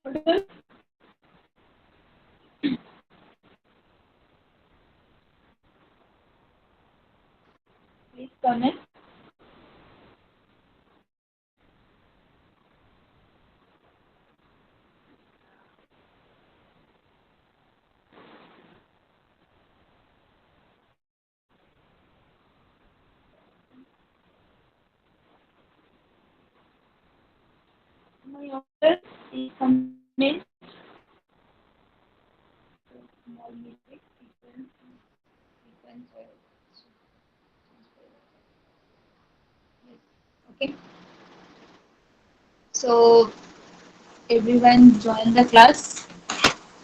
Please comment. My order is comment. Small mistake. Okay. So everyone join the class.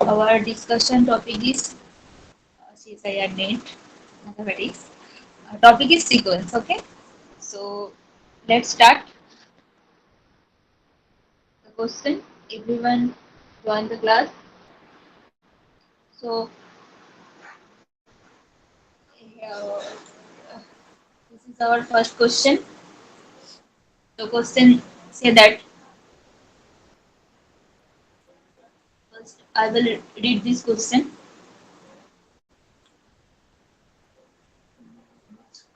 Our discussion topic is CSIR net mathematics. Topic is sequence. Okay. So let's start the question. Everyone join the class. So this is our first question. The question say that first I will read this question.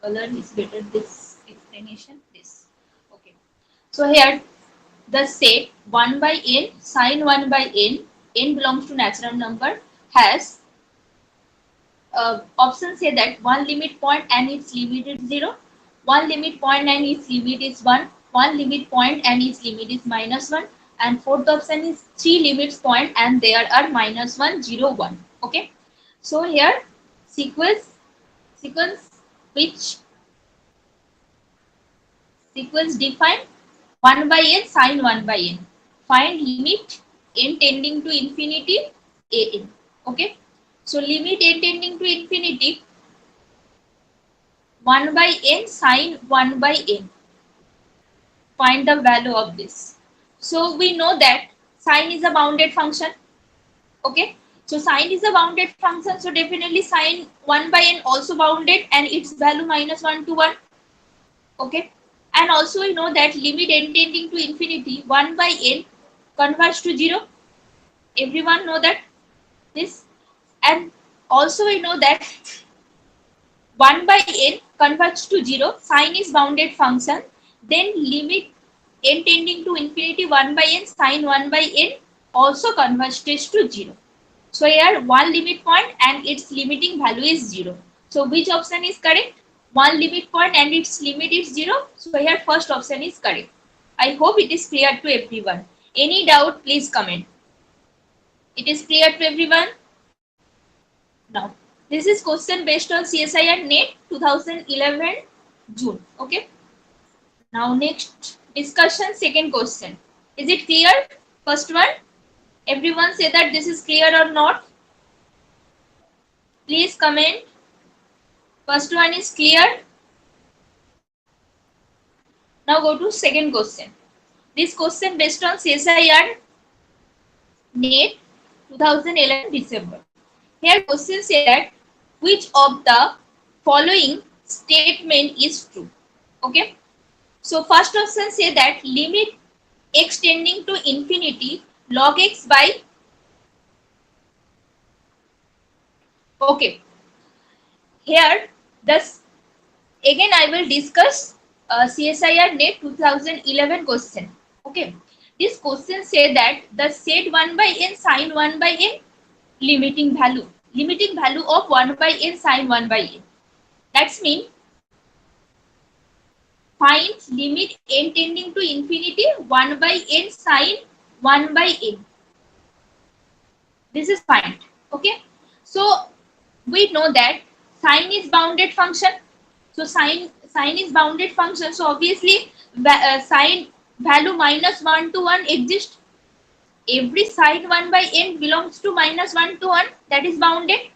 Color is better. This explanation. This. Okay. So here the set 1 by n sine 1 by n belongs to natural number has options say that one limit point and its limit is 0, one limit point and its limit is 1, one limit point and its limit is -1, and fourth option is three limits point and there are -1, 0, 1. Okay. So here sequence which sequence define 1 by n sine 1 by n. Find limit n tending to infinity a n. Okay. So limit n tending to infinity 1 by n sine 1 by n. Find the value of this. So we know that sine is a bounded function. Okay. So sine is a bounded function. So definitely sine 1 by n also bounded and its value -1 to 1. Okay. And also we know that limit n tending to infinity 1 by n converges to 0. Everyone know that this. And also we know that 1 by n converges to 0. Sine is bounded function. Then limit n tending to infinity 1 by n sine 1 by n also converges to 0. So here one limit point and its limiting value is 0. So which option is correct? One limit point and its limit is 0. So here first option is correct. I hope it is clear to everyone. Any doubt, please comment. It is clear to everyone? Now, this is question based on CSIR NET 2011 June. Okay. Now next discussion, second question. Is it clear? First one. Everyone say that this is clear or not. Please comment. First one is clear. Now go to second question. This question based on CSIR NET 2011 December. Here question say that which of the following statement is true. Okay. So first option say that limit x tending to infinity log x by. Okay. Here this again I will discuss CSIR NET 2011 question. Okay. This question say that the set 1 by n sine 1 by n limiting value of 1 by n sine 1 by n. That's mean find limit n tending to infinity 1 by n sine 1 by n. This is find. Okay. So we know that sine is bounded function. So sine is bounded function. So obviously sine value -1 to 1 exists. Every sine 1 by n belongs to -1 to 1. That is bounded.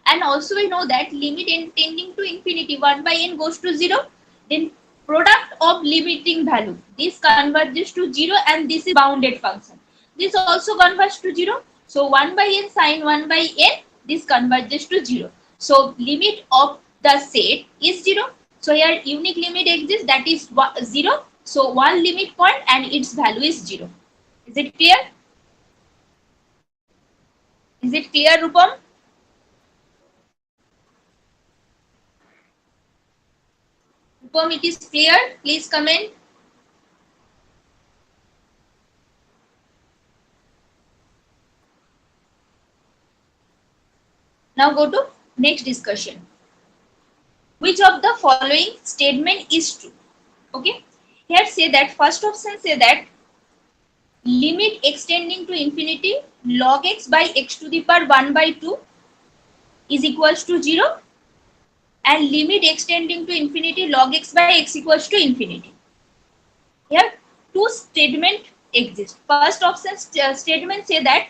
And also we know that limit n tending to infinity 1 by n goes to 0. Then product of limiting value. This converges to 0 and this is bounded function. This also converges to 0. So 1 by n sine 1 by n, this converges to 0. So limit of the set is 0. So here unique limit exists, that is 0. So one limit point and its value is 0. Is it clear? Is it clear, Rupam? Rupam, it is clear? Please comment. Now go to next discussion. Which of the following statement is true? Okay. Here say that first option say that limit extending to infinity log x by x to the power 1 by 2 is equals to 0, and limit extending to infinity log x by x equals to infinity. Here two statements exist. First option statement say that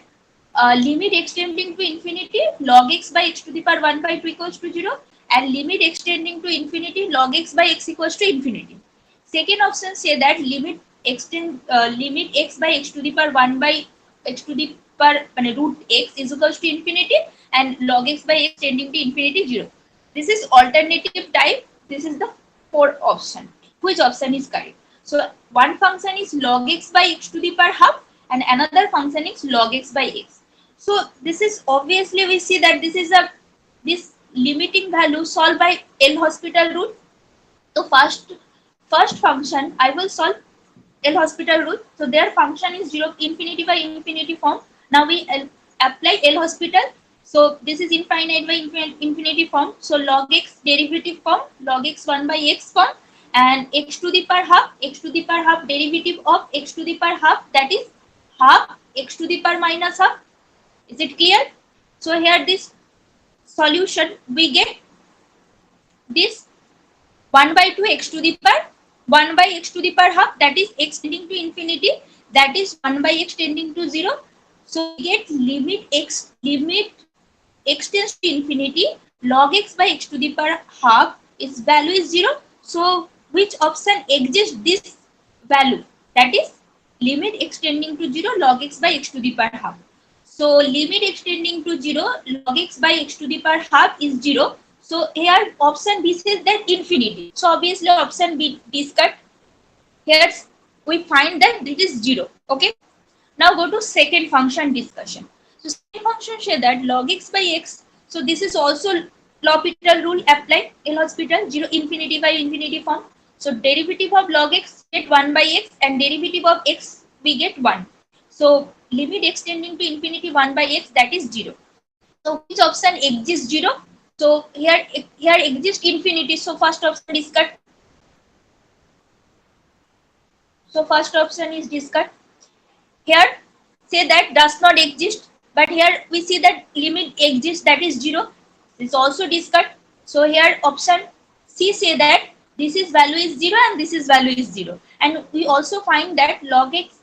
limit extending to infinity log x by x to the power 1 by 2 equals to 0, and limit extending to infinity log x by x equals to infinity. Second option say that limit x by x to the power 1 by x to the power root x is equals to infinity, and log x by x tending to infinity 0. This is alternative type. This is the fourth option. Which option is correct? So one function is log x by x to the power half, and another function is log x by x. So this is obviously we see that this limiting value solved by L'Hospital rule. So first function I will solve L'Hospital rule. So their function is 0 infinity by infinity form. Now we apply L'Hospital. So this is infinite by infinity form. So log x derivative form, log x 1 by x form, and x to the power half derivative of x to the power half, that is half x to the power minus half. Is it clear? So here this solution we get this 1 by 2 x to the power 1 by x to the power half, that is x tending to infinity, that is 1 by x tending to 0. So we get limit x tends to infinity log x by x to the power half, its value is 0. So which option exists this value, that is limit extending to 0 log x by x to the power half. So limit extending to 0 log x by x to the power half is 0. So here option B says that infinity. So obviously option B is cut. Here we find that this is 0. Okay. Now go to second function discussion. So second function say that log x by x. So this is also L'Hospital rule applied. L'Hospital 0 infinity by infinity form. So derivative of log x get 1 by x, and derivative of x we get 1. So limit extending to infinity 1 by x, that is 0. So which option exists 0? So here exists infinity. So first option is cut. So first option is discard. Here say that does not exist, but here we see that limit exists, that is 0. This also discard. So here option C say that this is value is 0 and this is value is 0. And we also find that log x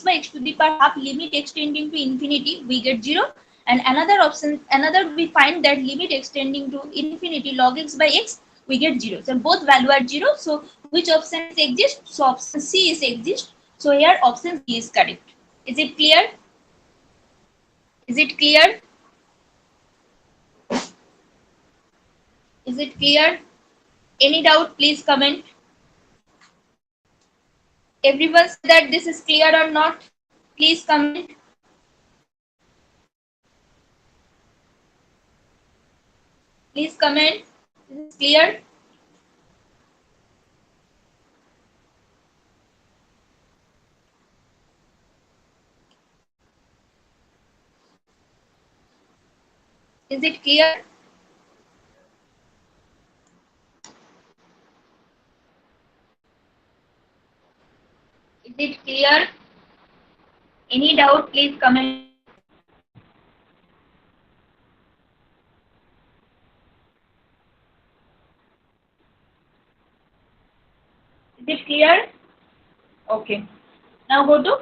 by x to the power half limit extending to infinity we get 0. And another we find that limit extending to infinity log x by x we get 0. So both value are 0. So which option exists? So option C is exist. So here option C is correct. Is it clear? Is it clear? Is it clear? Any doubt, please comment. Everyone said that this is clear or not? Please comment. Please comment. This is clear. Is it clear? Is it clear? Any doubt, please comment. Is it clear? Okay. Now go to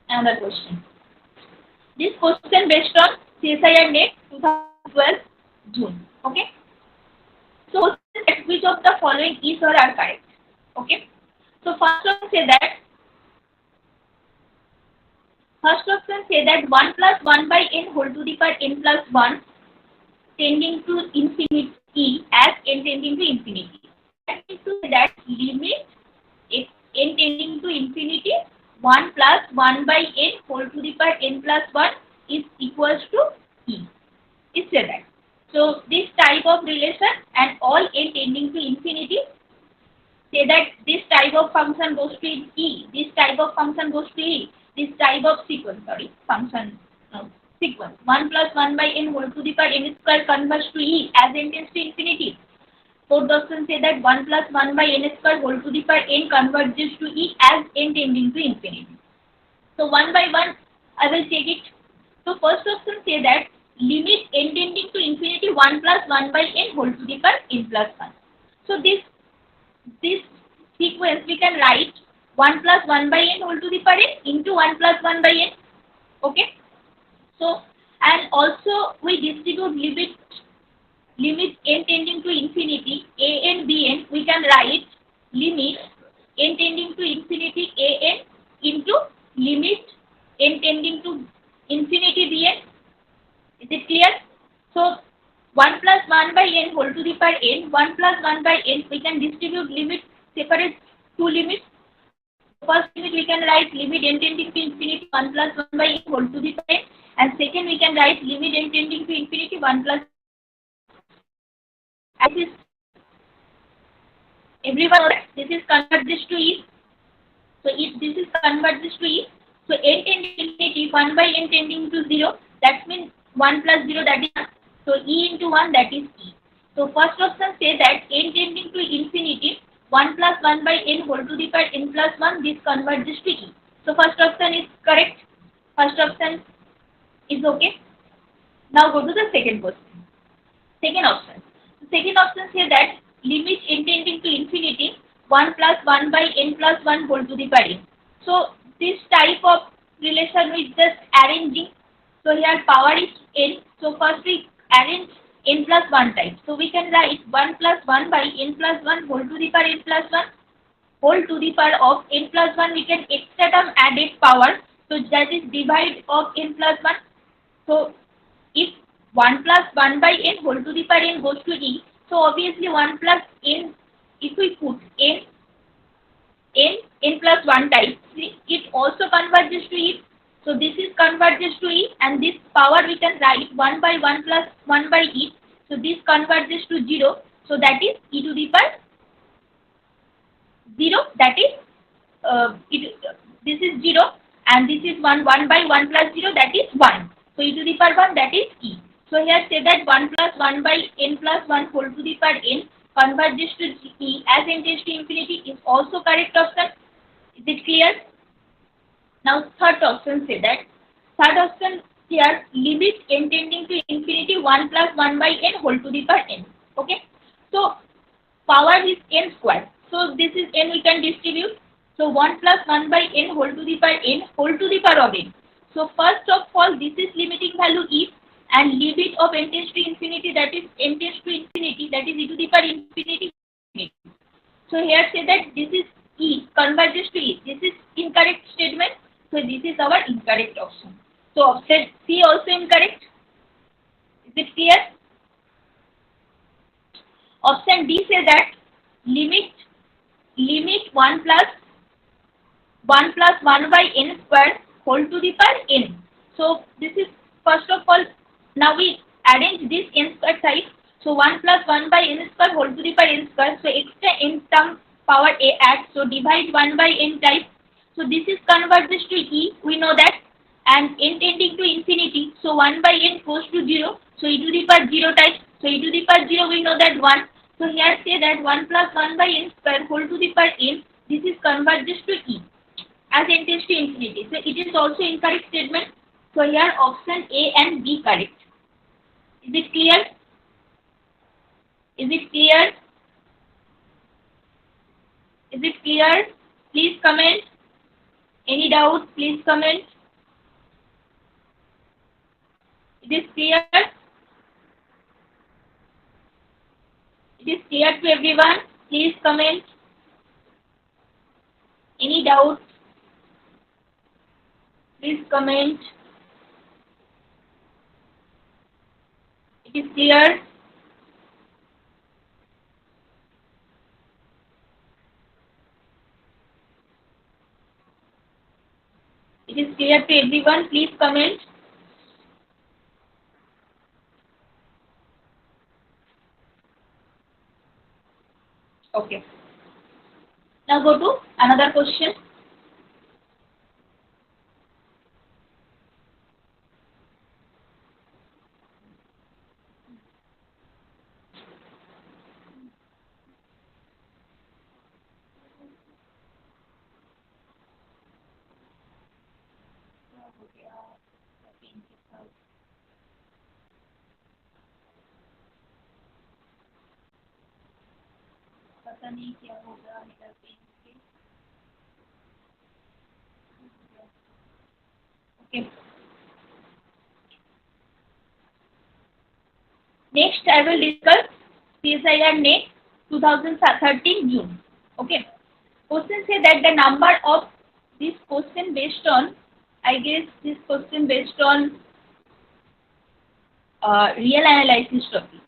another question. This question based on CSIR NET 2012 June. Okay. So which of the following is or are correct? Okay. So first option say that 1 plus 1 by n whole to the power n plus 1 tending to infinity as n tending to infinity. That means to say that limit if n tending to infinity 1 plus 1 by n whole to the power n plus 1 is equals to E. Is say that. So this type of relation and all n tending to infinity, say that this type of function goes to E, this type of function goes to E, this type of sequence, sorry, function, no, sequence. 1 plus 1 by n whole to the power n square converges to E as n tends to infinity. Fourth option say that 1 plus 1 by n square whole to the power n converges to E as n tending to infinity. So one by one, I will take it. So first option say that limit n tending to infinity 1 plus 1 by n whole to the power n plus 1. So this sequence we can write 1 plus 1 by n whole to the power n into 1 plus 1 by n. Okay. So and also we distribute limit n tending to infinity a n b n. We can write limit n tending to infinity a n into limit n tending to infinity bn. Is it clear? So 1 plus 1 by n whole to the power n, 1 plus 1 by n, we can distribute limit, separate two limits. First limit we can write limit n tending to infinity 1 plus 1 by n whole to the power n, and second we can write limit n tending to infinity 1 plus, and this everyone this is converges to E. So if this is converges to E, so n tending to infinity 1 by n tending to 0, that means 1 plus 0, that is 1. So E into 1, that is E. So first option say that n tending to infinity 1 plus 1 by n whole to the power n plus 1, this converges to E. So first option is correct. First option is okay. Now go to the second question. Second option. Second option say that limit n tending to infinity 1 plus 1 by n plus 1 whole to the power n. So this type of relation we just arranging. So here power is n. So first we arrange n plus 1 type. So we can write 1 plus 1 by n plus 1 whole to the power n plus 1 whole to the power of n plus 1. We can extra term added power. So that is divide of n plus 1. So if 1 plus 1 by n whole to the power n goes to E, so obviously 1 plus n, if we put n plus 1 type, see, it also converges to E. So this is converges to E, and this power we can write 1 by 1 plus 1 by E. So this converges to 0. So that is e to the power 0. That is this is 0, and this is 1 by 1 plus 0. That is 1. So e to the power 1, that is E. So here say that 1 plus 1 by n plus 1 whole to the power n converges to E as n tends to infinity is also correct option. Is it clear? Now third option say that, third option here limit n tending to infinity 1 plus 1 by n whole to the power n. Okay. So power is n square. So this is n we can distribute. So 1 plus 1 by n whole to the power n whole to the power of n. So first of all, this is limiting value E, and limit of n tends to infinity, that is n tends to infinity, that is e to the power infinity. So here say that this is E converges to E. This is incorrect statement. So this is our incorrect option. So option C also incorrect. Is it clear? Option D say that limit 1 plus 1 by n square whole to the power n. So this is first of all, now we arrange this n square type. So 1 plus 1 by n square whole to the power n square. So extra n term power a add. So divide 1 by n type. So this is converges to E. We know that. And n tending to infinity. So 1 by n goes to 0. So e to the power 0 type. So e to the power 0, we know that 1. So here say that 1 plus 1 by n square whole to the power n. This is converges to E as n tends to infinity. So it is also incorrect statement. So here option A and B correct. Is it clear? Is it clear? Is it clear? Please comment. Any doubt? Please comment. It is clear? It is clear to everyone? Please comment. Any doubt? Please comment. It is clear? It is clear to everyone? Please comment. Okay. Now go to another question. पता नहीं क्या होगा मेरा pen से. Okay. Next, I will discuss CSIR NET 2013 June. Okay. Question say that the number of this question based on, I guess this question based on real analysis topic.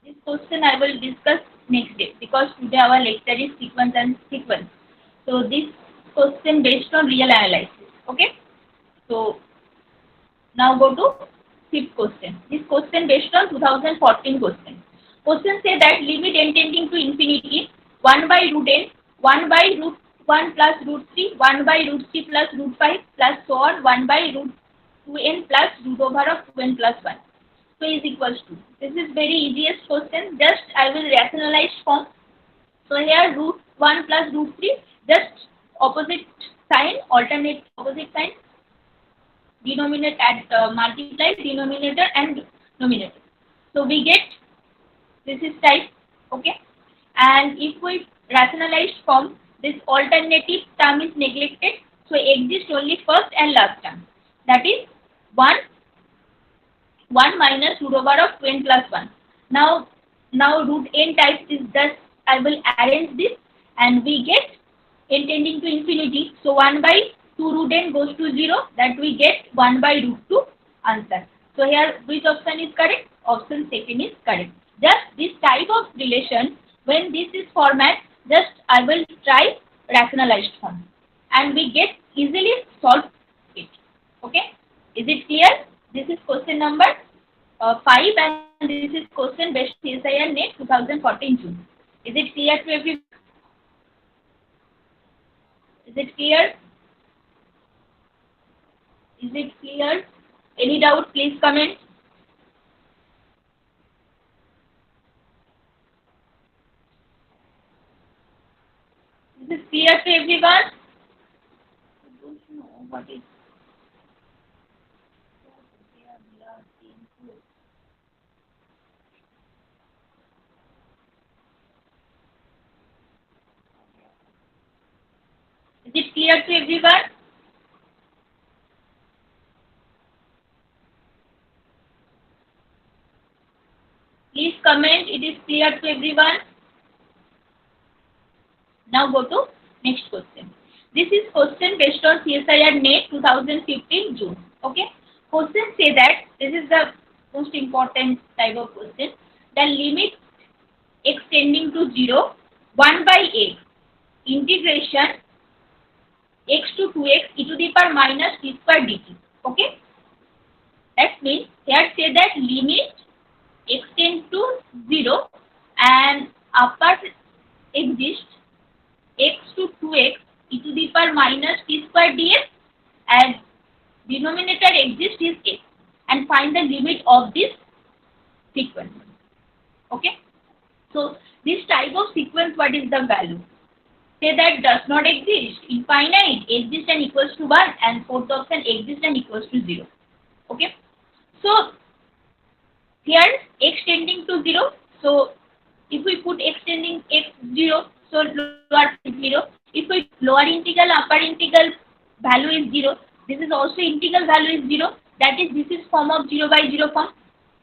This question I will discuss next day because today our lecture is sequence and sequence. So this question based on real analysis. Okay. So now go to fifth question. This question based on 2014 question. Question say that limit n tending to infinity 1 by root n, 1 by root 1 plus root 3, 1 by root 3 plus root 5 plus so on 1 by root 2n plus root over of 2n plus 1. So is equals to. This is very easiest question. Just I will rationalize form. So here root 1 plus root 3, just opposite sign, alternate opposite sign, denominator and multiply denominator and numerator. So we get this is type, okay. And if we rationalize form, this alternative term is neglected. So exists only first and last term. That is 1 minus root over of 2n plus 1. Now root n types is thus I will arrange this and we get n tending to infinity. So 1 by 2 root n goes to 0, that we get 1 by root 2 answer. So here which option is correct? Option second is correct. Just this type of relation, when this is format, just I will try rationalized form and we get easily solve it. Okay, is it clear? This is question number 5 and this is question based CSIR NET 2014 June. Is it clear to everyone? Is it clear? Is it clear? Any doubt, please comment. Is it clear to everyone? I don't know what is. Is it clear to everyone? Please comment. It is clear to everyone. Now go to next question. This is question based on CSIR NET 2015 June. Okay. Question say that this is the most important type of question. The limit x tending to 0, 1 by a integration x to 2x e to the power minus t square dt. Okay. That means here say that limit x tends to 0 and upper exists x to 2x e to the power minus t square dx and denominator exists is x and find the limit of this sequence. Okay. So this type of sequence, what is the value? Say that does not exist, infinite, exists and equals to 1 and fourth option exists and equals to 0. Okay. So here x tending to 0. So if we put x tending x 0, so lower 0. If we lower integral, upper integral value is 0. This is also integral value is 0. That is, this is form of 0 by 0 form.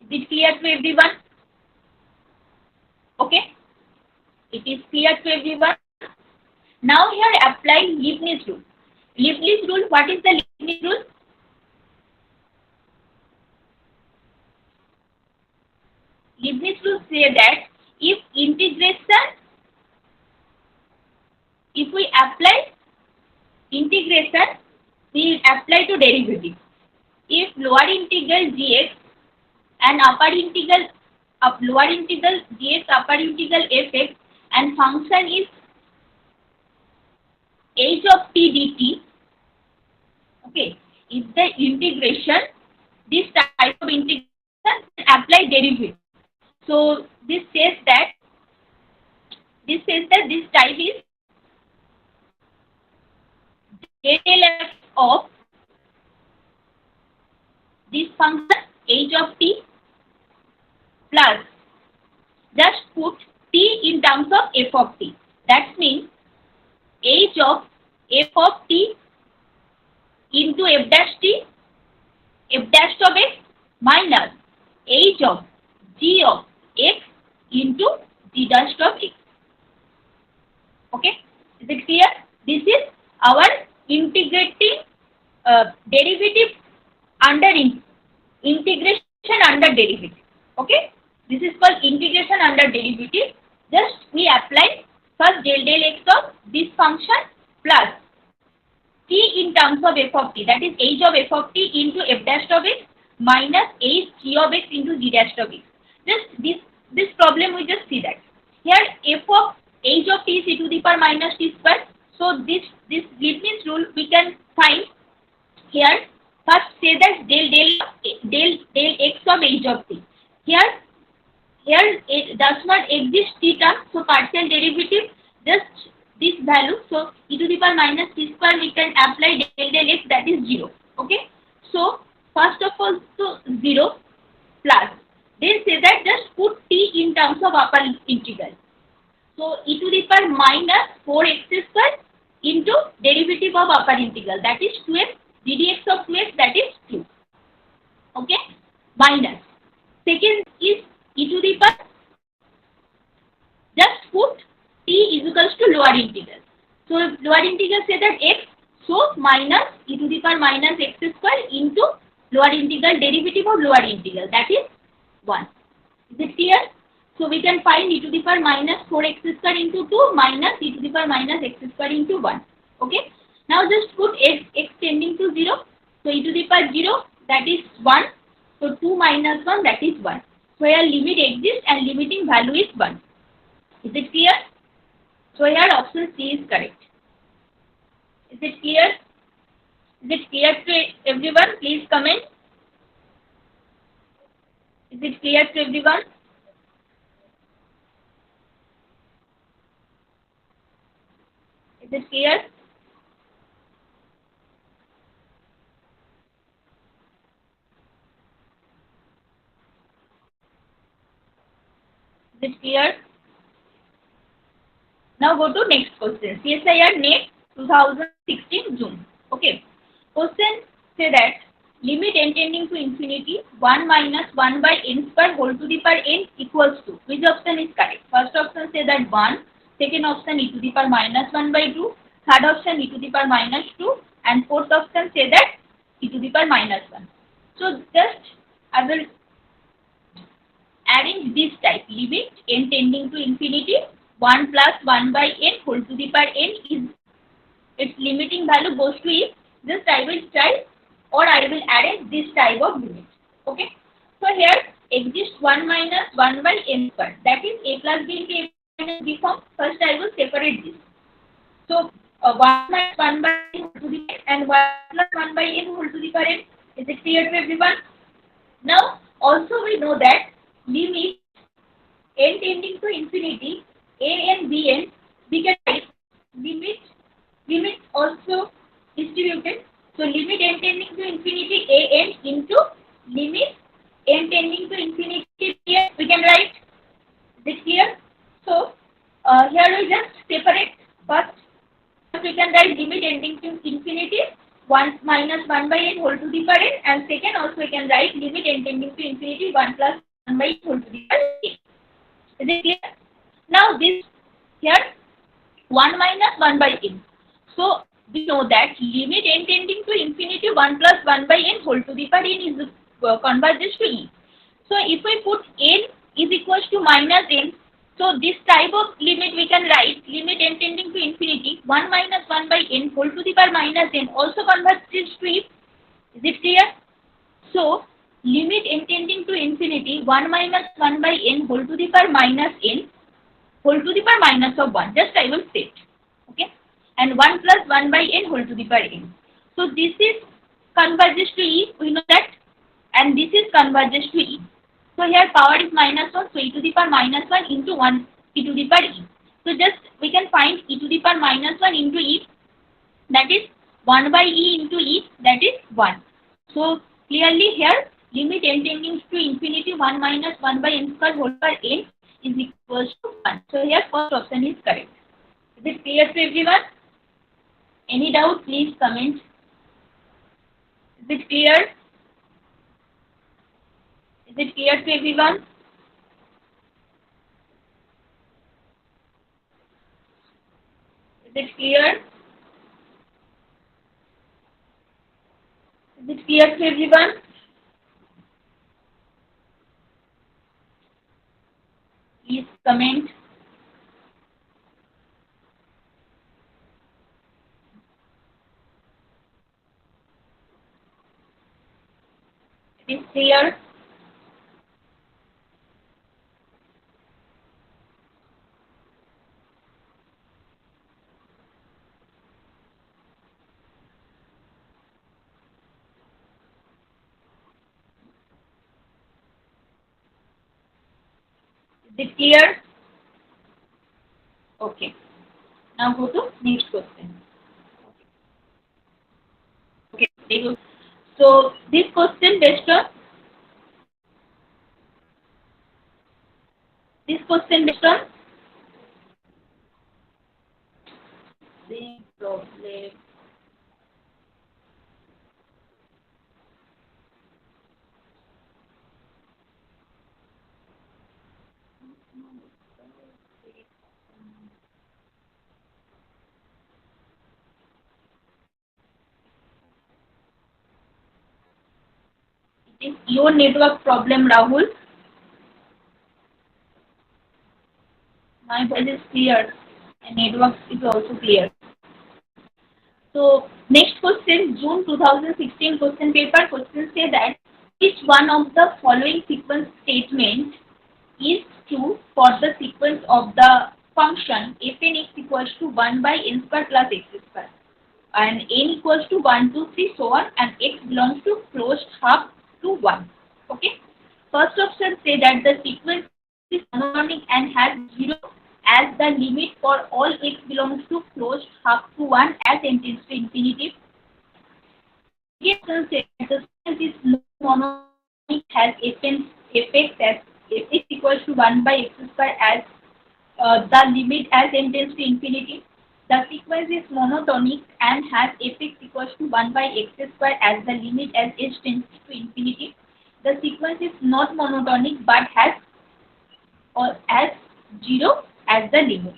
Is it clear to everyone? Okay. It is clear to everyone. Now here apply Leibniz rule. Leibniz rule, what is the Leibniz rule? Leibniz rule say that if integration, if we apply integration, we apply to derivative. If lower integral gx and upper integral up lower integral dx upper integral fx and function is h of t dt. Okay, if the integration, this type of integration apply derivative. So this says that this type is del f of this function h of t plus, just put t in terms of f of t. That means h of f of t into f dash t, f dash of x minus h of g of x into g dash of x. Okay, is it clear? This is our integrating derivative under integration under derivative. Okay, this is called integration under derivative. Just we apply first del x of this function plus t in terms of f of t, that is h of f of t into f dash of x minus h g of x into g dash of x. Just this problem we just see that here f of h of t is e to the power minus t square. So this Leibniz rule we can find here. First say that del x of h of t. Here it does not exist t term, so partial derivative just this value. So e to the power minus t square we can apply del x, that is 0. Okay. So first of all, so 0 plus. Then say that just put t in terms of upper integral. So e to the power minus 4x square into derivative of upper integral, that is 2x, ddx of 2x, that is 2. Okay. Minus. Second is e to the power, just put t is equals to lower integral. So lower integral say that x, so minus e to the power minus x square into lower integral derivative of lower integral, that is 1. Is it clear? So we can find e to the power minus 4x square into 2 minus e to the power minus x square into 1. Okay. Now just put x tending to 0. So e to the power 0, that is 1. So 2 minus 1, that is 1. So here limit exists and limiting value is 1. Is it clear? So here option C is correct. Is it clear? Is it clear to everyone? Please comment. Is it clear to everyone? Is it clear? Is it clear? Now go to next question. CSIR NET 2016 June. Okay. Question say that limit n tending to infinity 1 minus 1 by n square whole to the power n equals to. Which option is correct? First option say that 1. Second option e to the power minus 1 by 2. Third option e to the power minus 2. And fourth option say that e to the power minus 1. So just I will arrange this type. Limit n tending to infinity 1 plus 1 by n whole to the power n is its limiting value goes to e. Just I will try or I will arrange this type of limit. Okay. So here exists 1 minus 1 by n square. That is a plus b into a minus b form. First I will separate this. So 1 minus 1 by n whole to the n and 1 plus 1 by n whole to the power n. Is it clear to everyone? Now also we know that limit n tending to infinity a n b n, we can write limit also distributed. So limit n tending to infinity a n into limit n tending to infinity b n, we can write. Is it clear? So here we just separate. First we can write limit tending to infinity 1 minus 1 by n whole to the power n, and second also we can write limit n tending to infinity 1 plus 1 by n whole to the power n. Is it clear? Now this here 1 minus 1 by n. So we know that limit n tending to infinity 1 plus 1 by n whole to the power n is converges to e. So if we put n is equals to minus n, so this type of limit we can write limit n tending to infinity 1 minus 1 by n whole to the power minus n also converges to e. Is it clear? So limit n tending to infinity 1 minus 1 by n whole to the power minus n whole to the power minus of 1. Just I will state. Okay. And 1 plus 1 by n whole to the power n. So this is converges to e. We know that. And this is converges to e. So here power is minus 1. So e to the power minus 1 into 1 e to the power e. So just we can find e to the power minus 1 into e. That is 1 by e into e. That is 1. So clearly here limit n tending to infinity 1 minus 1 by n square whole power n is equals to 1. So here first option is correct. Is it clear to everyone? Any doubt, please comment. Is it clear? Is it clear to everyone? Is it clear? Is it clear to everyone? Please comment. It is clear. Is it clear? Okay. Now go to next question. Okay. So this question based on same problem. It is your network problem, Rahul. My voice is clear and network is also clear. So next question, June 2016 question paper. Question say that which one of the following sequence statement is true for the sequence of the function fn x equals to 1 by n square plus x square and n equals to 1, 2, 3, so on, and x belongs to closed half to 1. Okay. First option say that the sequence is monotonic and has 0 as the limit for all x belongs to closed half to 1 as n tends to infinity. Second option say that the sequence is non-monotonic has fx as fx equals to 1 by x square as the limit as n tends to infinity. The sequence is monotonic and has fx equals to 1 by x square as the limit as h tends to infinity. The sequence is not monotonic but has or as 0 as the limit.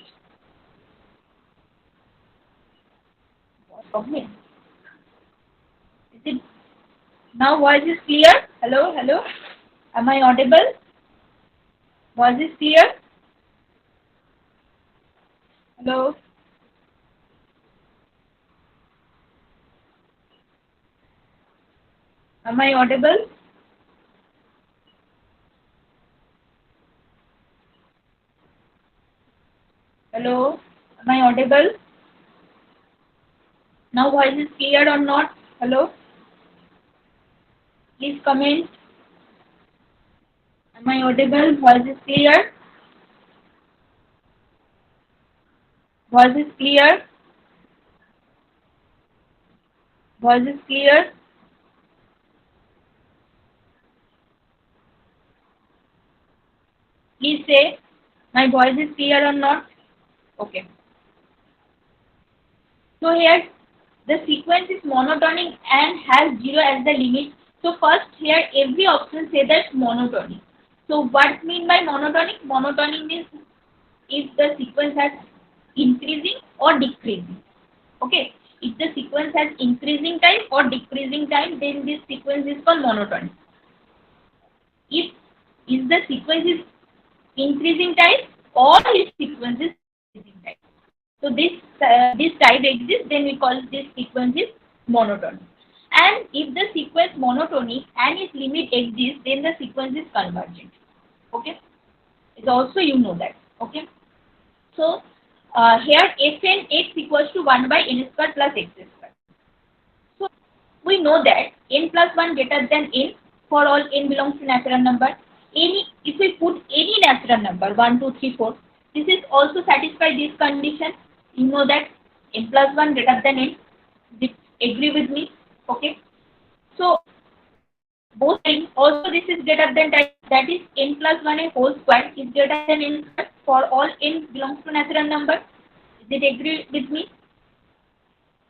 Okay. Is it now voice is clear? Hello, hello. Am I audible? Voice is clear? Hello. Am I audible? Hello. Am I audible? Now voice is clear or not? Hello. Please comment. Am I audible? Voice is clear? Voice is clear? Voice is clear? Please say my voice is clear or not? Okay. So here the sequence is monotonic and has 0 as the limit. So first here every option say that monotonic. So what mean by monotonic? Monotonic means if the sequence has increasing or decreasing. Okay. If the sequence has increasing time or decreasing time, then this sequence is called monotonic. If the sequence is increasing time or its sequence is decreasing time. So this type exists, then we call this sequence is monotonic. And if the sequence monotonic and its limit exists, then the sequence is convergent. Okay, it's also you know that. Okay, so here fn x equals to 1 by n square plus x square. So we know that n plus 1 greater than n for all n belongs to natural number. Any, if we put any natural number 1, 2, 3, 4, this is also satisfy this condition. You know that n plus 1 greater than n. Agree with me? Okay. So both times also this is greater than type, that is n plus 1 a whole square is greater than n square for all n belongs to natural number. Is it agree with me?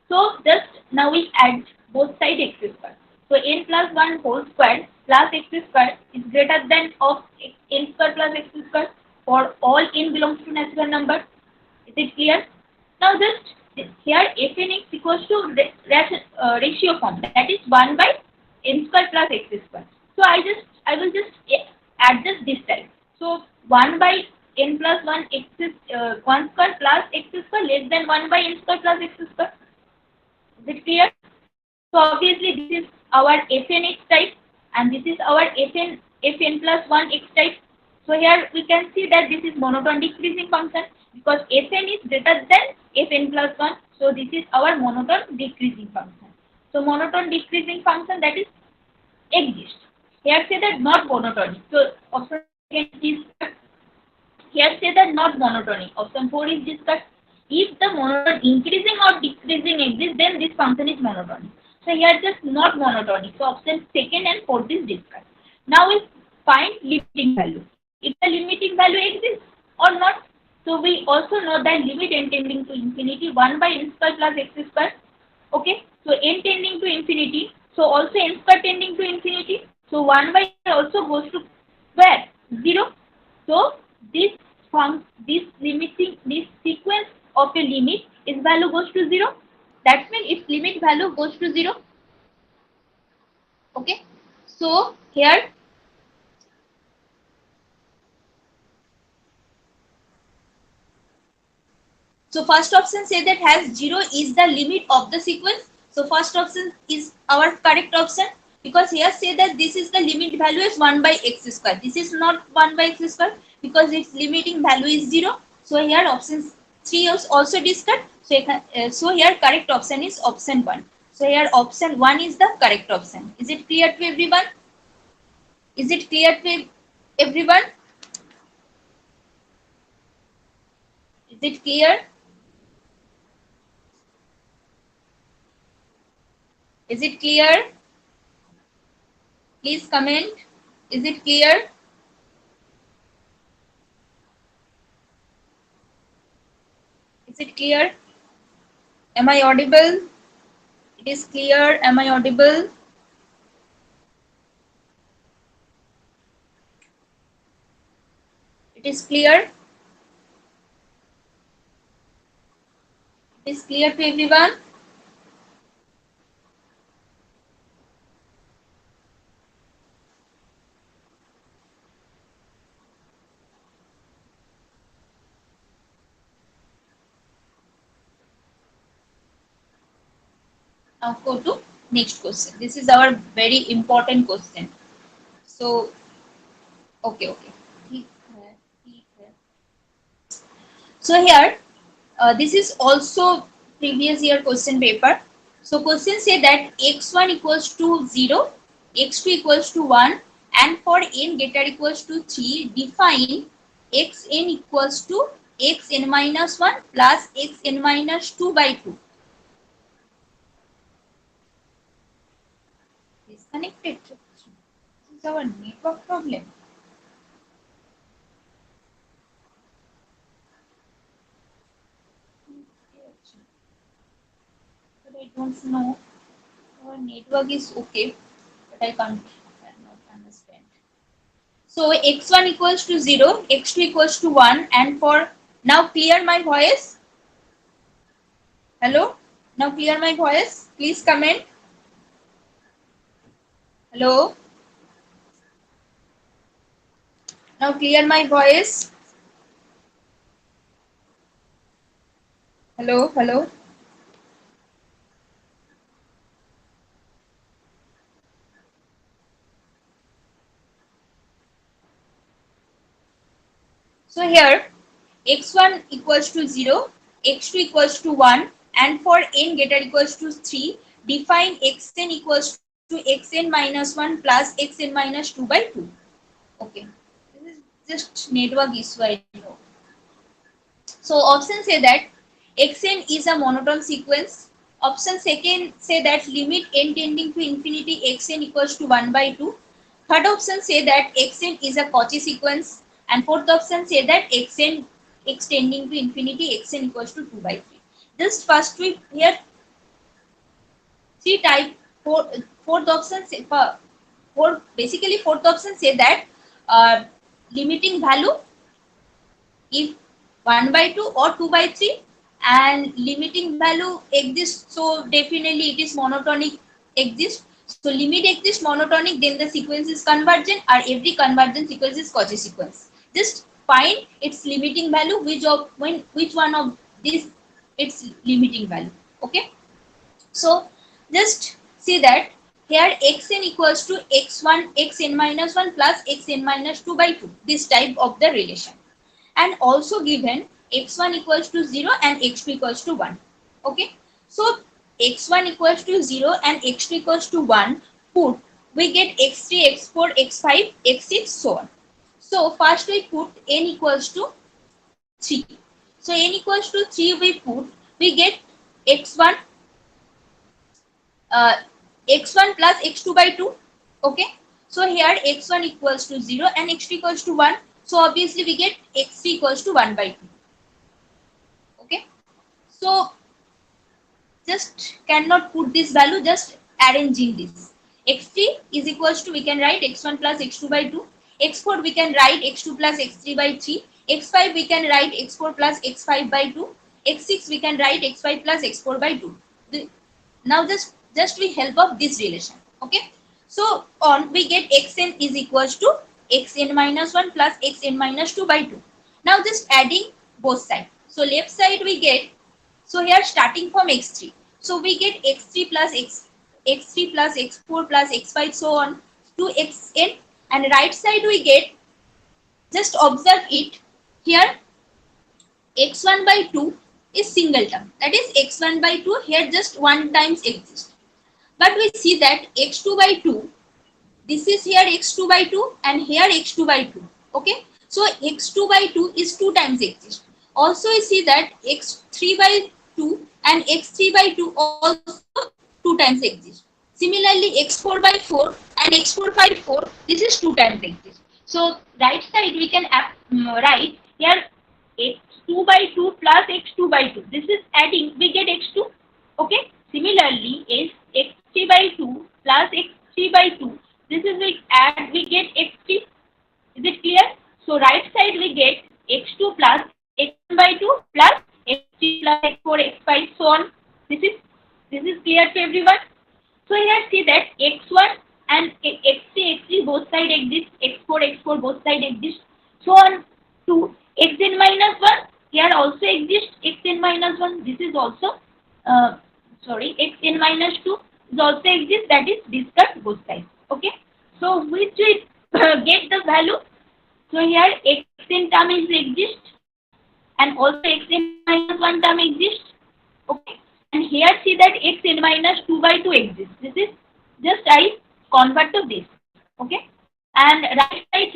So just now we add both side x square. So n plus 1 whole square plus x square is greater than of n square plus x square for all n belongs to natural number. Is it clear? Now just here fn x equals to ratio form, that is 1 by n square plus x square. So I will just adjust this type. So 1 by n plus 1 1 square plus x square less than 1 by n square plus x square. Is it clear? So obviously this is our fn x type and this is our fn plus 1 x type. So here we can see that this is monotone decreasing function because fn is greater than fn plus 1. So this is our monotone decreasing function. So monotone decreasing function, that is exists. Here say that not monotonic. So option is here say that not monotonic. Option 4 is discussed. If the monotone increasing or decreasing exists, then this function is monotonic. So here just not monotonic. So option second and fourth is discussed. Now we find limiting value. If the limiting value exists or not. So we also know that limit n tending to infinity 1 by n square plus x square. Okay. So n tending to infinity. So also n square tending to infinity. So 1 by also goes to where? 0. So this sequence of a limit, its value goes to 0. That means its limit value goes to 0. Okay. So here so first option say that has 0 is the limit of the sequence. So first option is our correct option because here say that this is the limit value is 1 by x square. This is not 1 by x square because its limiting value is 0. So here option 3 is also discussed. So here correct option is option 1. So here option 1 is the correct option. Is it clear to everyone? Is it clear to everyone? Is it clear? Is it clear? Please comment. Is it clear? Is it clear? Am I audible? It is clear. Am I audible? It is clear. It is clear to everyone. Now go to next question. This is our very important question. So, okay. ठीक है, ठीक है. So here, this is also previous year question paper. So question say that x1 equals to 0, x2 equals to 1 and for n greater equals to 3, define xn equals to xn minus 1 plus xn minus 2 by 2. Disconnected. This is our network problem. But I don't know. Our network is okay, but I cannot understand. So x1 equals to 0, x2 equals to 1 and for now clear my voice. Hello? Now clear my voice. Please comment. Hello? Now clear my voice. Hello? So here x1 equals to 0, x2 equals to 1, and for n greater equals to 3, define xn equals to xn minus 1 plus xn minus 2 by 2. Okay, this is just network issue, I know. So option say that xn is a monotone sequence. Option second say that limit n tending to infinity xn equals to 1 by 2. Third option say that xn is a Cauchy sequence. And fourth option say that xn x tending to infinity xn equals to 2 by 3. Just first we here three type fourth option say, basically fourth option say that limiting value if 1 by 2 or 2 by 3, and limiting value exists, so definitely it is monotonic exists. So limit exists monotonic, then the sequence is convergent, or every convergent sequence is Cauchy sequence. Just find its limiting value, which one of these its limiting value. Okay, so just see that here xn equals to x1 xn minus 1 plus xn minus 2 by 2, this type of the relation, and also given x1 equals to 0 and x2 equals to 1. Okay, so x1 equals to 0 and x2 equals to 1, put, we get x3, x4, x5, x6, so on. So first we put n equals to 3. So n equals to 3 we put, we get x1 uh, x1 plus x2 by 2. Okay, so here x1 equals to 0 and x2 equals to 1, so obviously we get x3 equals to 1 by 2. Okay, so just cannot put this value, just arranging this. X3 is equals to, we can write x1 plus x2 by 2, x4 we can write x2 plus x3 by 3, x5 we can write x4 plus x5 by 2, x6 we can write x5 plus x4 by 2. Now just with help of this relation. Okay, so on we get xn is equals to xn minus 1 plus xn minus 2 by 2. Now just adding both sides. So left side we get, so here starting from x3, so we get x3 plus x3 plus x4 plus x5 so on to xn, and right side we get, just observe it here, x1 by 2 is single term, that is x1 by 2 here just one times exists. But we see that x2 by 2, this is here x2 by 2 and here x2 by 2. Okay, so x2 by 2 is 2 times exist. Also we see that x3 by 2 and x3 by 2 also 2 times exist. Similarly x4 by 4 and x4 by 4, this is 2 times exist. So right side we can write here x2 by 2 plus x2 by 2, this is adding, we get x2. Okay, similarly is x3 by 2 plus x3 by 2, this is we add, we get x3. Is it clear? So right side we get x2 plus x1 by 2 plus x3 plus x4 x5 so on. This is clear to everyone. So here see that x1 and x3 both side exist, x4 both side exist, so on to xn minus 1 here also exists, xn minus 1, this is also xn minus 2 is also exist, that is discussed both sides. Okay, so which we get the value, so here xn term is exist and also xn minus 1 term exists. Okay, and here see that xn minus 2 by 2 exists, this is just I convert to this. Okay, and right side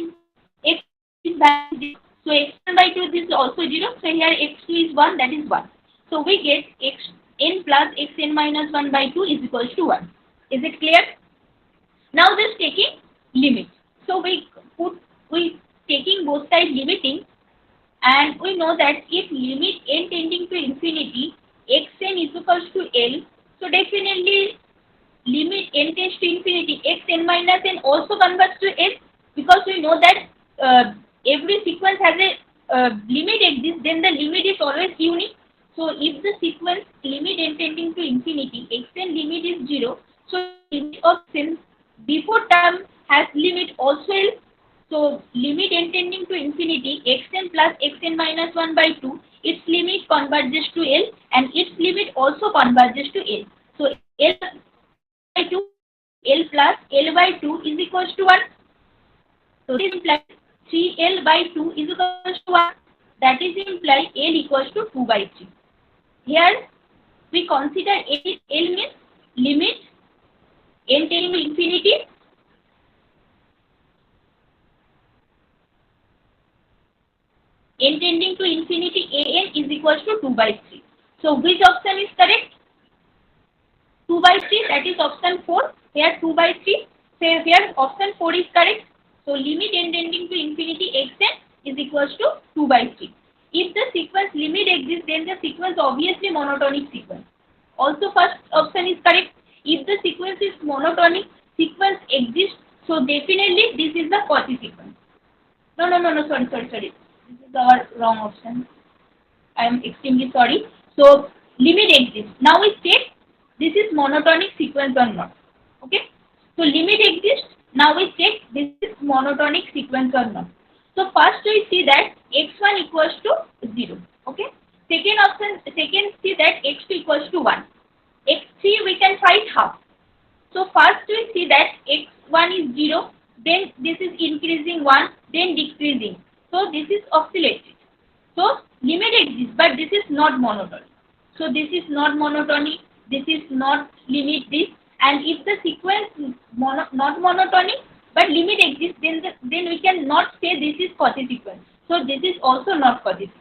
x is value, so x1 by 2 this is also 0, so here x2 is 1, that is 1. So we get xn plus xn minus 1 by 2 is equals to 1. Is it clear? Now just taking limit. So we taking both sides limiting, and we know that if limit n tending to infinity xn is equals to L, so definitely limit n tends to infinity xn minus n also converts to L, because we know that every sequence has a limit exists, then the limit is always unique. So if the sequence limit n tending to infinity xn limit is 0, so limit of xn before term has limit also L. So limit n tending to infinity xn plus xn minus 1 by 2, its limit converges to L and its limit also converges to L. So L by 2, L plus L by 2 is equals to 1. So this implies 3L by 2 is equals to 1. That is imply L equals to 2 by 3. Here we consider L means limit n tending to infinity n tending to infinity an is equals to 2 by 3. So which option is correct? 2 by 3, that is option 4. Here 2 by 3. So here option 4 is correct. So limit n tending to infinity xn is equals to 2 by 3. If the sequence limit exists, then the sequence obviously monotonic sequence. Also first option is correct. If the sequence is monotonic, sequence exists, so definitely this is the Cauchy sequence. No, sorry. This is our wrong option. I am extremely sorry. So limit exists. Now we check this is monotonic sequence or not. Okay. So limit exists. Now we check this is monotonic sequence or not. So first we see that x1 equals to 0. Okay. Second see that x2 equals to 1. x3 we can find half. So first we see that x1 is 0, then this is increasing 1, then decreasing. So this is oscillated. So limit exists, but this is not monotonic. So this is not monotonic, this is not limit this, and if the sequence is not monotonic, but limit exists, then we cannot say this is Cauchy sequence. So this is also not Cauchy sequence.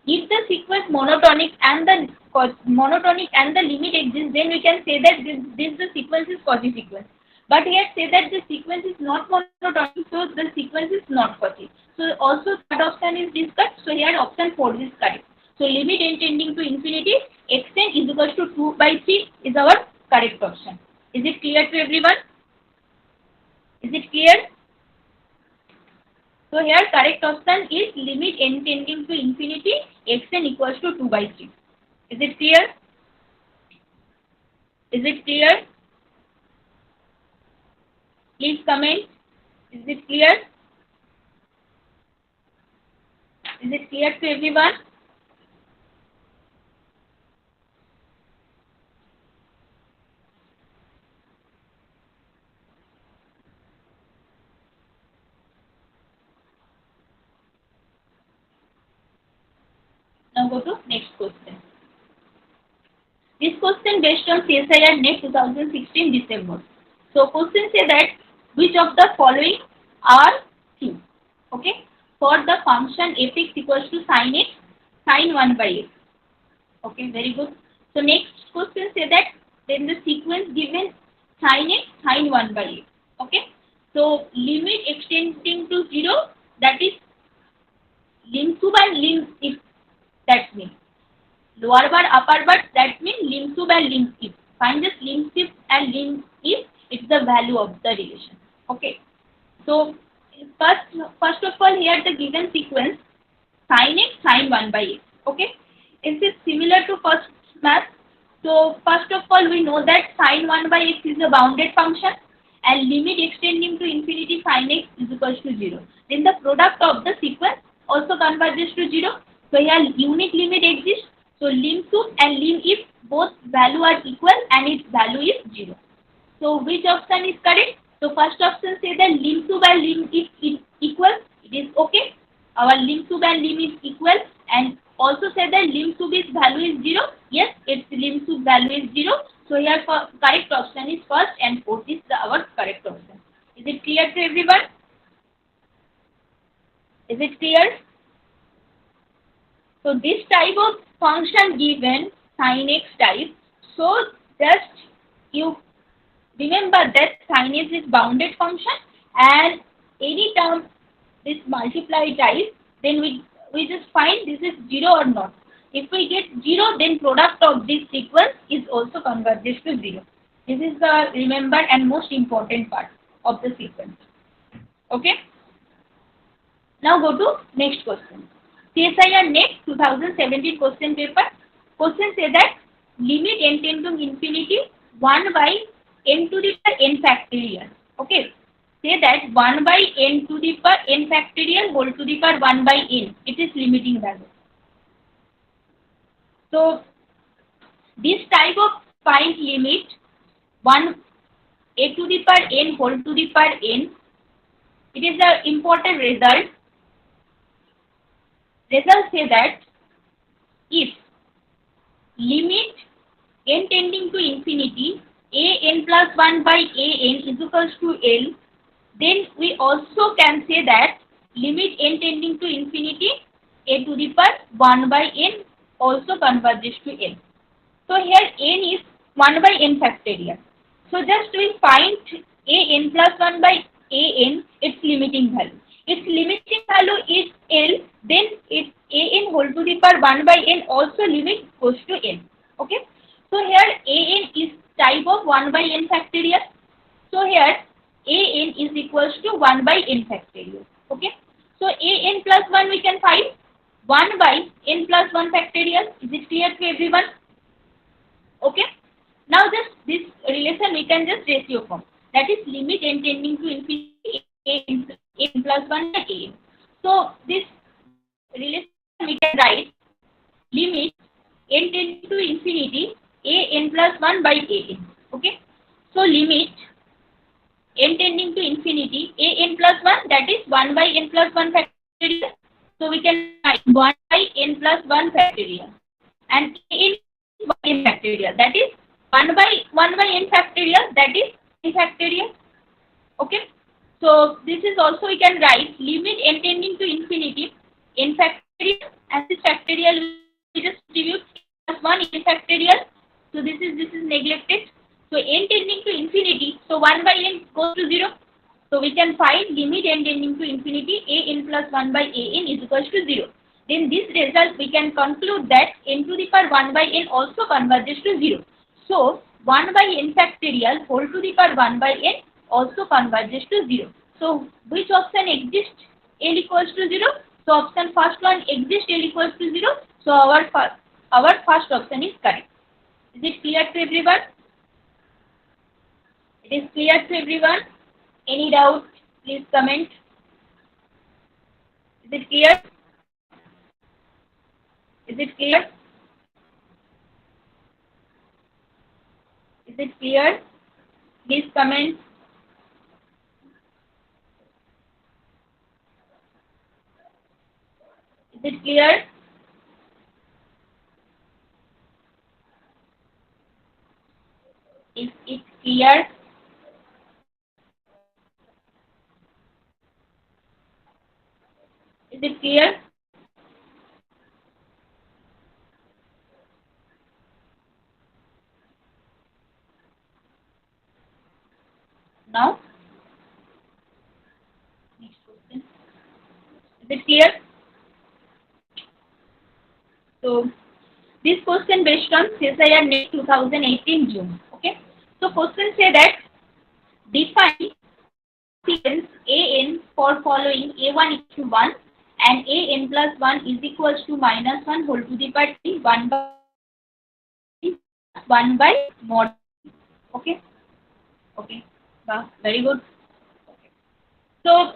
If the sequence monotonic and the limit exists, then we can say that this the sequence is Cauchy sequence. But here say that the sequence is not monotonic, so the sequence is not Cauchy. So also third option is discussed. So here option 4 is correct. So limit n tending to infinity xn is equals to 2 by 3 is our correct option. Is it clear to everyone? Is it clear? So here correct option is limit n tending to infinity xn equals to 2 by 3. Is it clear? Is it clear? Please comment. Is it clear? Is it clear to everyone? Now go to next question. This question based on CSIR NET 2016 December. So question say that which of the following are true? Okay. For the function fx equals to sin x, sin 1 by x. Okay, very good. So next question say that then the sequence given sin x, sin 1 by x. Okay. So limit extending to 0, that is lim sub and lim if, that means lower bar, upper bar, that means lim sub and lim if. Find this lim sub and lim if, it's the value of the relation. Okay. So first of all, here the given sequence sin x, sin 1 by x. Okay. This is similar to first math. So first of all, we know that sin 1 by x is a bounded function and limit extending to infinity sin x is equals to 0. Then the product of the sequence also converges to 0. So here unit limit exists. So lim sub and lim if both value are equal and its value is 0. So which option is correct? So first option say that lim sub and lim if is equal. It is okay. Our lim sub and lim is equal, and also say that lim sub is value is 0. Yes, its lim sub value is 0. So here correct option is first and fourth is our correct option. Is it clear to everyone? Is it clear? So this type of function given sin x type. So just you remember that sin x is bounded function, and any term this multiply type, then we just find this is 0 or not. If we get 0, then product of this sequence is also converges to 0. This is the remember and most important part of the sequence. Okay. Now go to next question. CSIR NET 2017 question paper. Question say that limit n tend to infinity 1 by n to the power n factorial. Okay. Say that 1 by n to the power n factorial whole to the power 1 by n. It is limiting value. So this type of find limit 1 a to the power n whole to the power n. It is an important result. Results say that if limit n tending to infinity a n plus 1 by a n is equals to L, then we also can say that limit n tending to infinity a to the power 1 by n also converges to L. So here n is 1 by n factorial. So just we find a n plus 1 by a n its limiting value. Its limiting value is L, then its a n whole to the power 1 by n also limit goes to n. Okay. So here a n is type of 1 by n factorial. So here a n is equals to 1 by n factorial. Okay. So a n plus 1 we can find 1 by n plus 1 factorial. Is it clear to everyone? Okay. Now just this relation we can just ratio form. That is limit n tending to infinity a n plus 1 by a n. So this relation we can write limit n tending to infinity a n plus 1 by a n. Okay. So limit n tending to infinity a n plus 1, that is 1 by n plus 1 factorial. So we can write 1 by n plus 1 factorial and a n by n factorial, that is 1 by n factorial, that is n factorial. Okay. So this is also we can write limit n tending to infinity n factorial, and this factorial we just distribute plus 1 n factorial. So this is neglected. So n tending to infinity, so 1 by n goes to 0. So we can find limit n tending to infinity a n plus 1 by a n is equals to 0. Then this result we can conclude that n to the power 1 by n also converges to 0. So 1 by n factorial whole to the power 1 by n also converges to 0. So which option exists? L equals to 0. So option first one exists, L equals to 0. So our first option is correct. Is it clear to everyone? It is clear to everyone? Any doubt? Please comment. Is it clear? Is it clear? Is it clear? Please comment. Is it clear? Is it clear? Is it clear? Now, next question. Is it clear? So, this question based on CSIR NET 2018 June. Okay. So, question say that define sequence AN for following A1 is to 1 and AN plus 1 is equals to minus 1 whole to the power 1 by mod. Okay. Okay. Very good. So,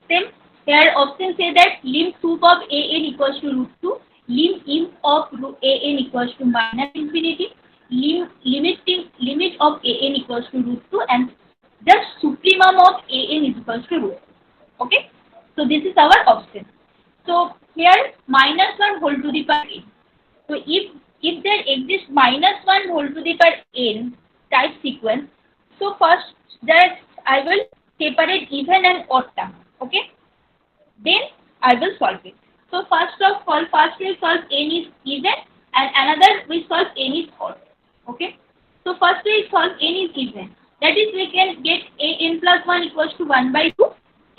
same here option say that lim soup of an equals to root 2, lim imp of an equals to minus infinity, limit of an equals to root 2, and just supremum of an is equals to root. Okay. So this is our option. So here minus 1 whole to the power n. So if there exists minus 1 whole to the power n type sequence, so first that I will separate even and odd term. Okay. Then I will solve it. So first of all, first we solve n is even and another we solve n is odd. Okay. So first we solve n is even. That is we can get a n plus 1 equals to 1 by 2,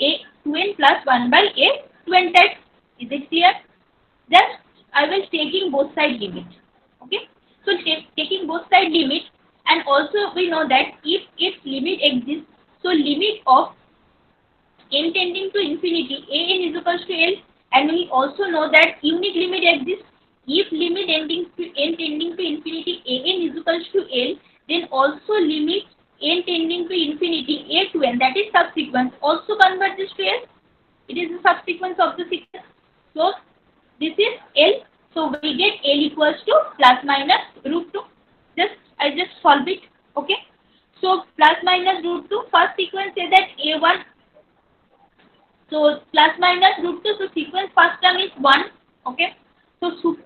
a 2n plus 1 by a 2n type. Is it clear? Just I will taking both side limit. Okay. So taking both side limit, and also we know that if limit exists, so limit of n tending to infinity a n is equals to L, and we also know that unique limit exists. If limit n tending to infinity a n is equals to L, then also limit n tending to infinity a to n, that is subsequence, also converges to L. It is the subsequence of the sequence. So this is L. So we get L equals to plus minus root 2. I just solve it. Okay. So plus minus root 2. First sequence say that A1 So plus minus root 2. So sequence first term is 1. Okay. So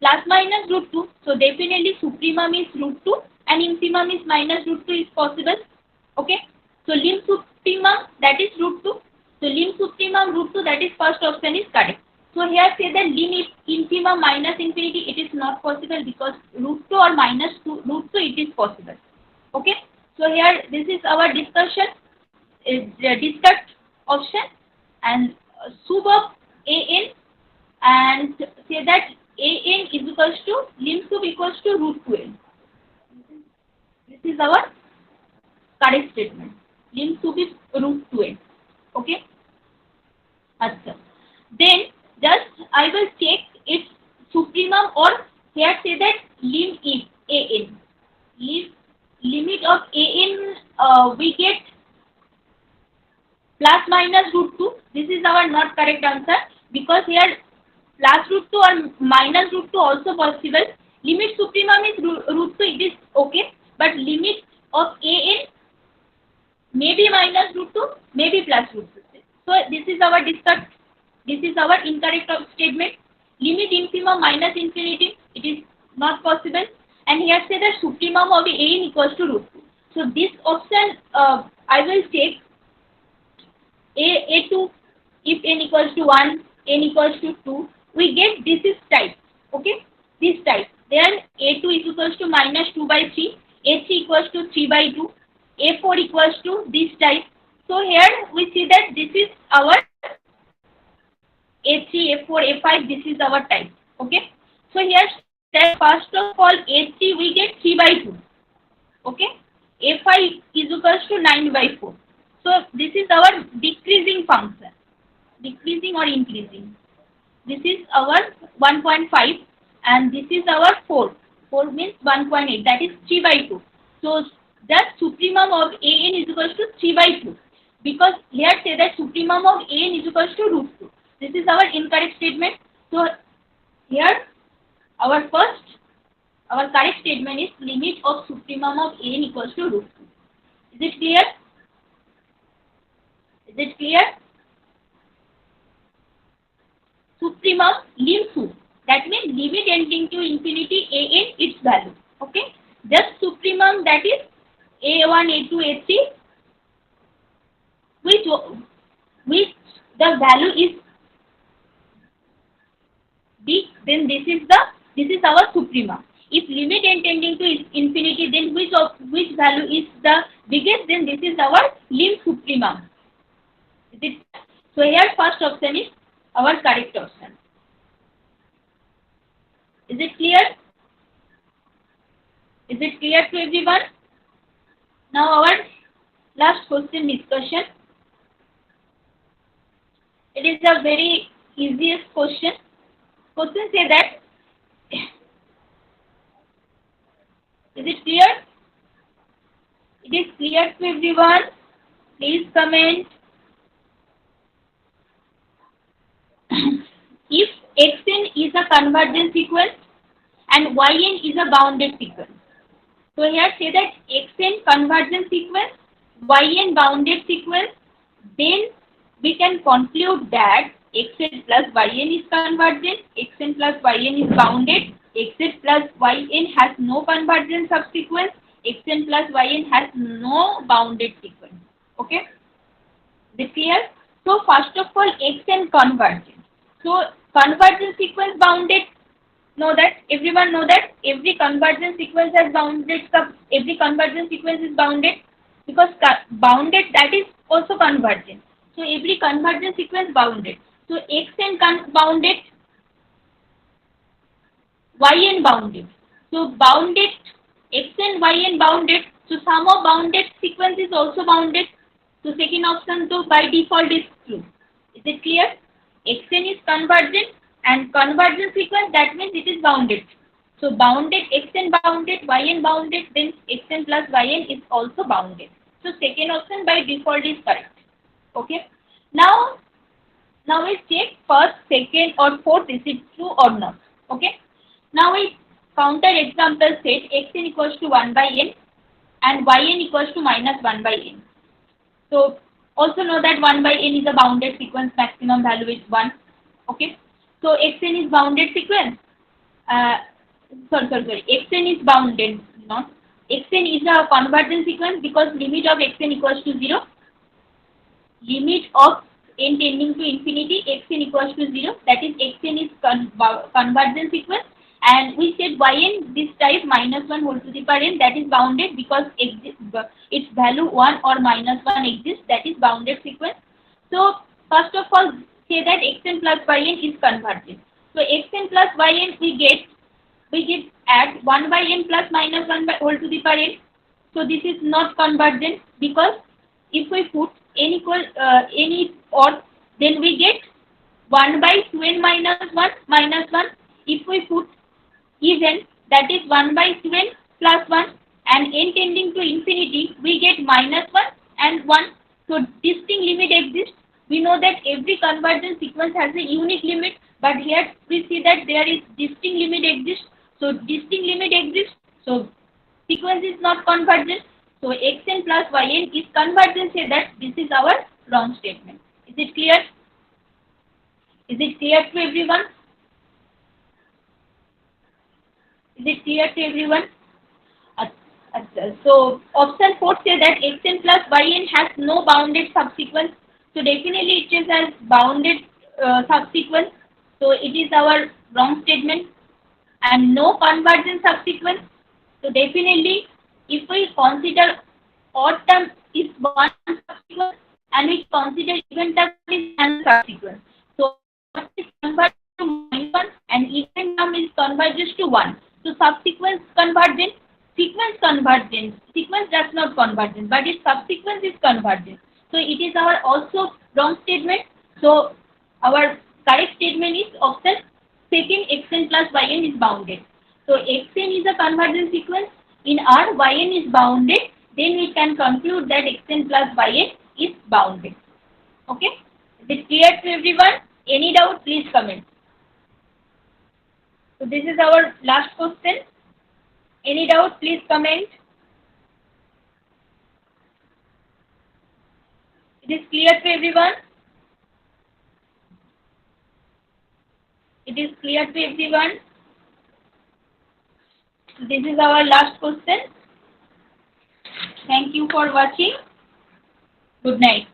plus minus root 2. So definitely supremum is root 2 and infimum is minus root 2 is possible. Okay. So lim supremum, that is root 2. So lim supremum root 2, that is first option is correct. So here say that lim infimum minus infinity, it is not possible because root 2 or minus 2 root 2 it is possible. Okay. So here this is our discussion, discussed option, and sub of an, and say that an is equals to lim sub equals to root 2n. This is our correct statement. Lim sub is root 2n. Okay. Achha. Then just I will check its supremum, or here say that lim is an. Limit of an, we get plus minus root 2. This is our not correct answer because here plus root 2 or minus root 2 also possible. Limit supremum is root 2, it is okay, but limit of an maybe minus root 2, maybe plus root 2. So this is our discussed, this is our incorrect statement. Limit infimum minus infinity, it is not possible. And here say that supremum of an equals to root 2. So this option I will take a2, if n equals to 1, n equals to 2, we get this is type. Okay, this type. Then a2 is equals to minus 2 by 3, a3 equals to 3 by 2, a4 equals to this type. So here we see that this is our a3, a4, a5, this is our type. Okay, so here that first of all a3 we get 3 by 2. Okay, a5 is equals to 9 by 4. So this is our decreasing function, decreasing or increasing. This is our 1.5 and this is our 4. 4 means 1.8, that is 3 by 2. So that supremum of an is equals to 3 by 2 because here say that supremum of an is equals to root 2. This is our incorrect statement. So here our correct statement is limit of supremum of an equals to root 2. Is it clear? Is it clear? Supremum lim sub, that means limit tending to infinity an its value. Okay, just supremum, that is a1, a2, a3, which the value is big, then this is our supremum. If limit tending to infinity, then which value is the biggest, then this is our lim supremum. Is it? So here first option is our correct option. Is it clear? Is it clear to everyone? Now our last question discussion. It is a very easiest question. Question say that, is it clear? It is clear to everyone? Please comment. If xn is a convergent sequence and yn is a bounded sequence. So here say that xn convergent sequence, yn bounded sequence, then we can conclude that xn plus yn is convergent, xn plus yn is bounded, xn plus yn has no convergent subsequence, xn plus yn has no bounded sequence. Okay? Is it clear? So first of all, xn convergent. So convergent sequence bounded, know that everyone know that every convergent sequence has bounded every convergent sequence is bounded because bounded, that is also convergent. So every convergent sequence bounded. So xn bounded, yn bounded. So bounded xn yn bounded. So sum of bounded sequence is also bounded. So second option to by default is true. Is it clear? Xn is convergent and convergent sequence, that means it is bounded. So bounded, xn bounded, yn bounded, then xn plus yn is also bounded. So second option by default is correct. Okay. Now we check first, second or fourth, is it true or not. Okay. Now we counter example set xn equals to 1 by n and yn equals to minus 1 by n. So Also know that 1 by n is a bounded sequence, maximum value is 1. Okay. So xn is bounded sequence. Uh, sorry. Xn is bounded, not. Xn is a convergent sequence because limit of xn equals to 0. Limit of n tending to infinity, xn equals to 0. That is xn is convergent sequence. And we said yn this type minus 1 whole to the power n, that is bounded because its value 1 or minus 1 exists, that is bounded sequence. So first of all say that xn plus yn is convergent. So xn plus yn we get at 1 by n plus minus 1 by whole to the power n. So this is not convergent because if we put n equal n is odd, then we get 1 by 2n minus 1. If we put even, that is 1 by 2n plus 1, and n tending to infinity, we get minus 1 and 1. So distinct limit exists. We know that every convergent sequence has a unique limit, but here we see that there is distinct limit exists. So distinct limit exists. So sequence is not convergent. So xn plus yn is convergent. Say that this is our wrong statement. Is it clear? Is it clear to everyone? Is it clear to everyone? So option 4 says that xn plus yn has no bounded subsequence. So definitely it is as bounded subsequence. So it is our wrong statement. And no convergent subsequence. So definitely if we consider odd term is one subsequence and we consider even term is another subsequence. So odd is converged to -1 and even term is converges to 1. So subsequence convergent, sequence convergent, sequence does not convergent, but its subsequence is convergent. So it is our also wrong statement. So our correct statement is option second, xn plus yn is bounded. So xn is a convergent sequence. In R, yn is bounded. Then we can conclude that xn plus yn is bounded. Okay? Is it clear to everyone? Any doubt? Please comment. So this is our last question. Any doubt? Please comment. It is clear to everyone? It is clear to everyone? This is our last question. Thank you for watching. Good night.